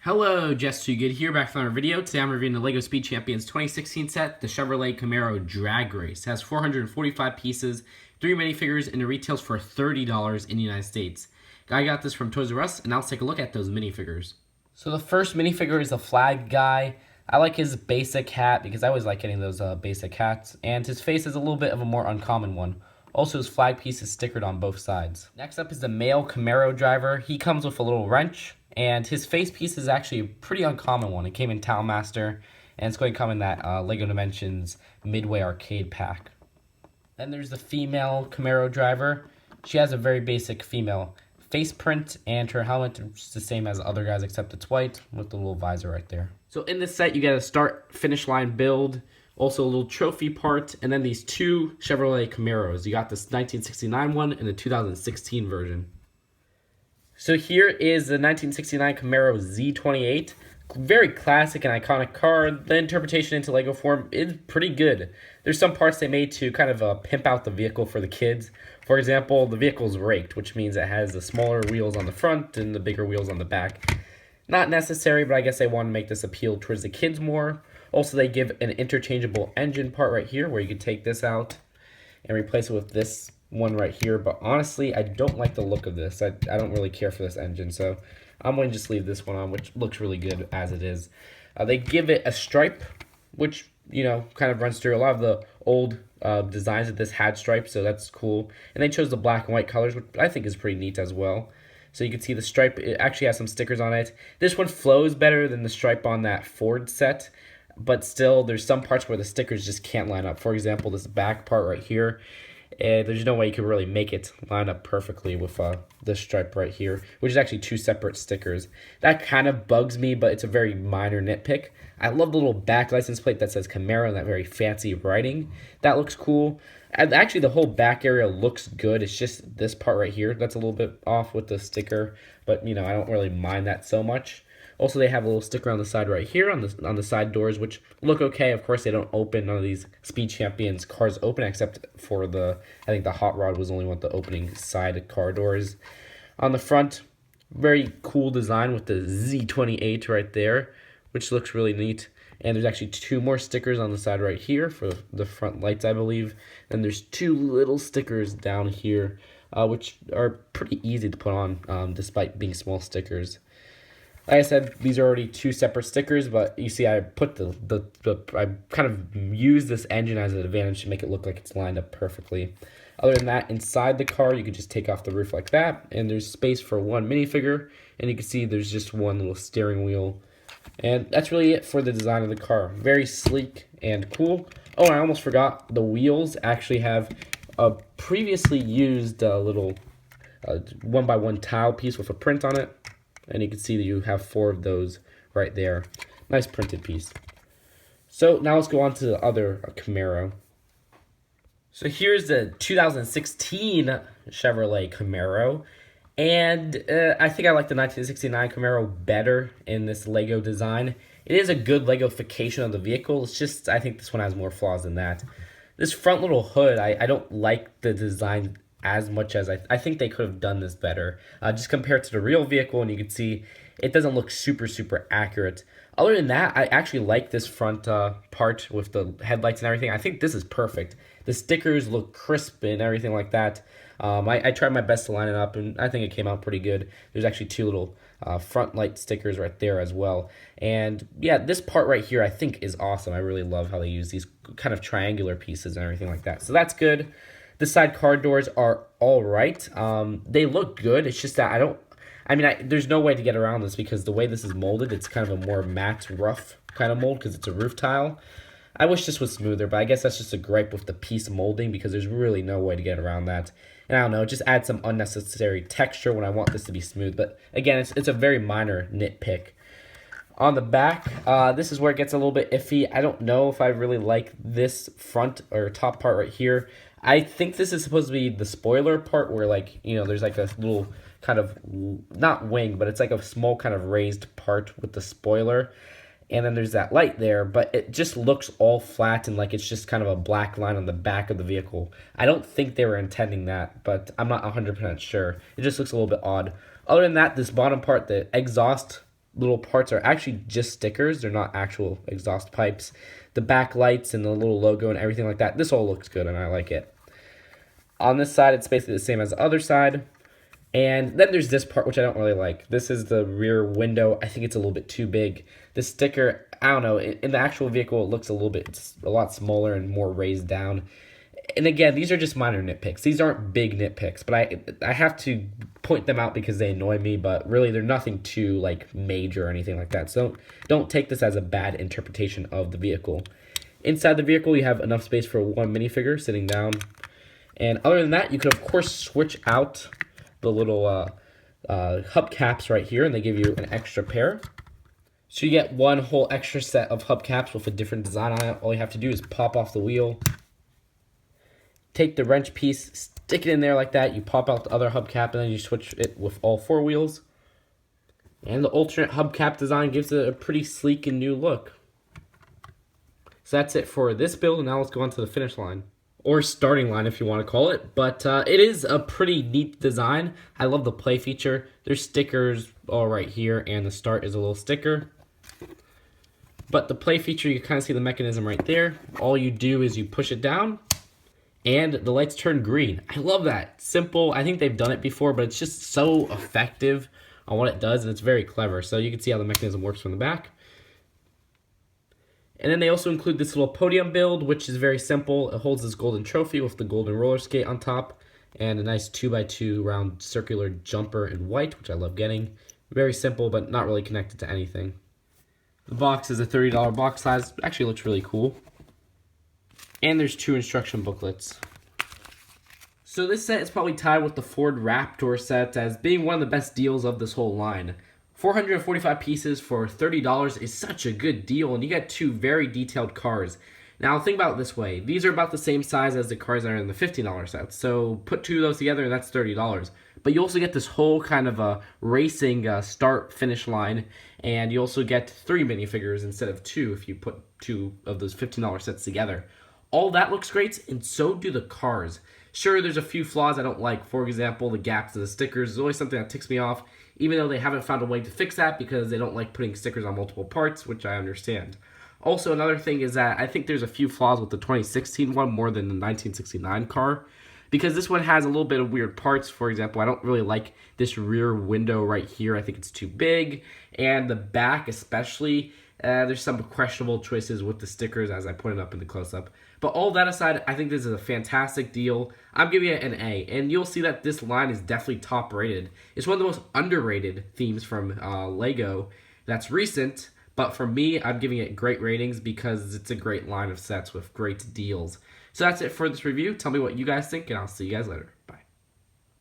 Hello, Just Too Good here, back with another video. Today I'm reviewing the LEGO Speed Champions 2016 set, the Chevrolet Camaro Drag Race. It has 445 pieces, 3 minifigures, and it retails for $30 in the United States. I got this from Toys R Us, and now let's take a look at those minifigures. So the first minifigure is the flag guy. I like his basic hat because I always like getting those basic hats, and his face is a little bit of a more uncommon one. Also, his flag piece is stickered on both sides. Next up is the male Camaro driver. He comes with a little wrench, and his face piece is actually a pretty uncommon one. It came in Town Master, and it's going to come in that LEGO Dimensions Midway Arcade pack. Then there's the female Camaro driver. She has a very basic female face print, and her helmet is the same as other guys except it's white with the little visor right there. So in this set, you get a start finish line build, also a little trophy part, and then these two Chevrolet Camaros. You got this 1969 one and the 2016 version. So here is the 1969 Camaro Z28. Very classic and iconic car. The interpretation into LEGO form is pretty good. There's some parts they made to kind of pimp out the vehicle for the kids. For example, the vehicle's raked, which means it has the smaller wheels on the front and the bigger wheels on the back. Not necessary, but I guess they want to make this appeal towards the kids more. Also, they give an interchangeable engine part right here where you can take this out and replace it with this one right here. But honestly, I don't like the look of this. I don't really care for this engine, so I'm going to just leave this one on, which looks really good as it is. They give it a stripe, which, you know, kind of runs through a lot of the old designs that this had stripes, so that's cool. And they chose the black and white colors, which I think is pretty neat as well. So you can see the stripe, it actually has some stickers on it. This one flows better than the stripe on that Ford set, but still there's some parts where the stickers just can't line up. For example, this back part right here, there's no way you could really make it line up perfectly with this stripe right here, which is actually two separate stickers. That kind of bugs me, but it's a very minor nitpick. I love the little back license plate that says Camaro and that very fancy writing. That looks cool. And actually, the whole back area looks good. It's just this part right here that's a little bit off with the sticker, but, you know, I don't really mind that so much. Also, they have a little sticker on the side right here on the side doors, which look okay. Of course, they don't open. None of these Speed Champions cars open except for I think the Hot Rod was only one of the opening side car doors. On the front, very cool design with the Z28 right there, which looks really neat. And there's actually two more stickers on the side right here for the front lights, I believe. And there's two little stickers down here, which are pretty easy to put on, despite being small stickers. Like I said, these are already two separate stickers, but you see I put I kind of use this engine as an advantage to make it look like it's lined up perfectly. Other than that, inside the car, you can just take off the roof like that, and there's space for one minifigure, and you can see there's just one little steering wheel. And that's really it for the design of the car. Very sleek and cool. Oh, and I almost forgot, the wheels actually have a previously used little 1x1 tile piece with a print on it. And you can see that you have 4 of those right there. Nice printed piece. So now let's go on to the other Camaro. So here's the 2016 Chevrolet Camaro. And I think I like the 1969 Camaro better in this LEGO design. It is a good LEGOification of the vehicle. It's just, I think this one has more flaws than that. This front little hood, I don't like the design as much as I think they could have done this better. Just compared to the real vehicle, and you can see it doesn't look super accurate. Other than that, I actually like this front part with the headlights and everything. I think this is perfect. The stickers look crisp and everything like that. I tried my best to line it up, and I think it came out pretty good. There's actually two little front light stickers right there as well. And yeah, this part right here I think is awesome. I really love how they use these kind of triangular pieces and everything like that. So that's good. The side car doors are all right. They look good. It's just that there's no way to get around this because the way this is molded, it's kind of a more matte, rough kind of mold because it's a roof tile. I wish this was smoother, but I guess that's just a gripe with the piece molding because there's really no way to get around that. And I don't know, it just adds some unnecessary texture when I want this to be smooth. But again, it's a very minor nitpick. On the back, this is where it gets a little bit iffy. I don't know if I really like this front or top part right here. I think this is supposed to be the spoiler part where, like, you know, there's like a little kind of, not wing, but it's like a small kind of raised part with the spoiler. And then there's that light there, but it just looks all flat and like it's just kind of a black line on the back of the vehicle. I don't think they were intending that, but I'm not 100% sure. It just looks a little bit odd. Other than that, this bottom part, the exhaust little parts are actually just stickers. They're not actual exhaust pipes. The back lights and the little logo and everything like that, this all looks good and I like it. On this side, it's basically the same as the other side. And then there's this part, which I don't really like. This is the rear window. I think it's a little bit too big. The sticker, I don't know, in the actual vehicle, it looks it's a lot smaller and more raised down. And again, these are just minor nitpicks. These aren't big nitpicks, but I have to point them out because they annoy me, but really they're nothing too like major or anything like that. So don't take this as a bad interpretation of the vehicle. Inside the vehicle, you have enough space for one minifigure sitting down. And other than that, you can of course switch out the little hubcaps right here, and they give you an extra pair. So you get one whole extra set of hubcaps with a different design on it. All you have to do is pop off the wheel, take the wrench piece, stick it in there like that. You pop out the other hubcap, and then you switch it with all four wheels. And the alternate hubcap design gives it a pretty sleek and new look. So that's it for this build, and now let's go on to the finish line. Or starting line if you want to call it, but it is a pretty neat design. I love the play feature. There's stickers all right here, and the start is a little sticker. But the play feature, you kind of see the mechanism right there. All you do is you push it down, and the lights turn green. I love that. Simple. I think they've done it before, but it's just so effective on what it does, and it's very clever. So you can see how the mechanism works from the back. And then they also include this little podium build, which is very simple. It holds this golden trophy with the golden roller skate on top and a nice 2x2 round circular jumper in white, which I love getting. Very simple, but not really connected to anything. The box is a $30 box size. Actually looks really cool. And there's 2 instruction booklets. So this set is probably tied with the Ford Raptor set as being one of the best deals of this whole line. 445 pieces for $30 is such a good deal, and you get 2 very detailed cars. Now, think about it this way. These are about the same size as the cars that are in the $15 set, so put 2 of those together, and that's $30. But you also get this whole kind of a racing start-finish line, and you also get 3 minifigures instead of 2 if you put 2 of those $15 sets together. All that looks great, and so do the cars. Sure, there's a few flaws I don't like. For example, the gaps in the stickers is always something that ticks me off, even though they haven't found a way to fix that because they don't like putting stickers on multiple parts, which I understand. Also, another thing is that I think there's a few flaws with the 2016 one more than the 1969 car, because this one has a little bit of weird parts. For example, I don't really like this rear window right here. I think it's too big, and the back especially, there's some questionable choices with the stickers as I pointed up in the close-up. But all that aside, I think this is a fantastic deal. I'm giving it an A, and you'll see that this line is definitely top rated. It's one of the most underrated themes from LEGO that's recent, but for me, I'm giving it great ratings because it's a great line of sets with great deals. So that's it for this review. Tell me what you guys think, and I'll see you guys later.